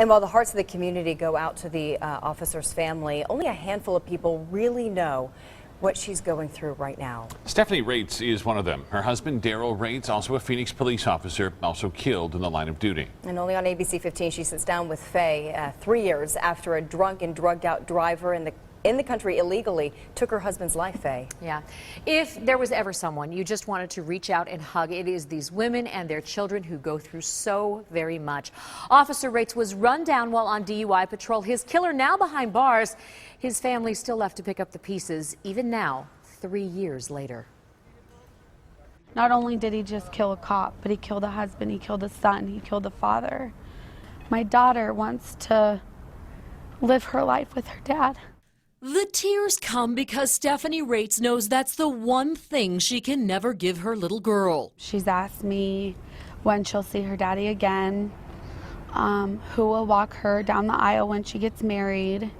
And while the hearts of the community go out to the officer's family, only a handful of people really know what she's going through right now. Stephanie Raetz is one of them. Her husband, Daryl Raetz, also a Phoenix police officer, also killed in the line of duty. And only on ABC 15, she sits down with Faye 3 years after a drunk and drugged out driver in the country illegally took her husband's life, Faye. Yeah. If there was ever someone you just wanted to reach out and hug, it is these women and their children who go through so very much. Officer Raetz was run down while on DUI patrol. His killer now behind bars. His family still left to pick up the pieces, even now, 3 years later. Not only did he just kill a cop, but he killed a husband, he killed a son, he killed a father. My daughter wants to live her life with her dad. The tears come because Stephanie Raetz knows that's the one thing she can never give her little girl. She's asked me when she'll see her daddy again, who will walk her down the aisle when she gets married,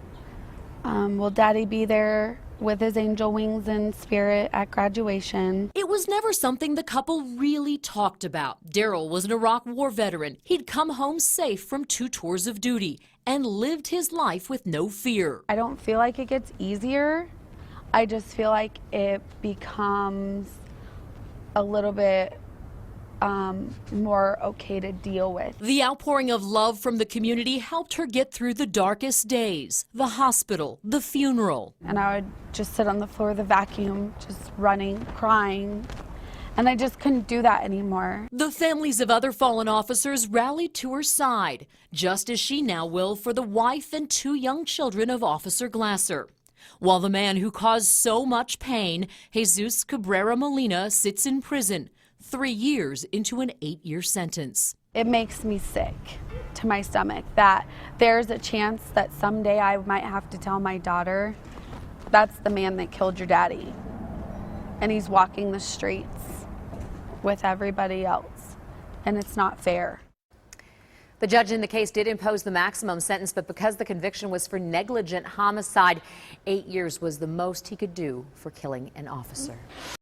will daddy be there with his angel wings and spirit at graduation. It was never something the couple really talked about. Daryl was an Iraq War veteran. He'd come home safe from 2 tours of duty and lived his life with no fear. I don't feel like it gets easier. I just feel like it becomes a little bit more okay to deal with. The outpouring of love from the community helped her get through the darkest days, the hospital, the funeral. And I would just sit on the floor of the vacuum, just running, crying. And I just couldn't do that anymore. The families of other fallen officers rallied to her side, just as she now will for the wife and 2 young children of Officer Glasser. While the man who caused so much pain, Jesus Cabrera Molina, sits in prison, 3 years into an 8-year sentence. It makes me sick to my stomach that there's a chance that someday I might have to tell my daughter, that's the man that killed your daddy. And he's walking the streets with everybody else, and it's not fair. The judge in the case did impose the maximum sentence, but because the conviction was for negligent homicide, 8 years was the most he could do for killing an officer.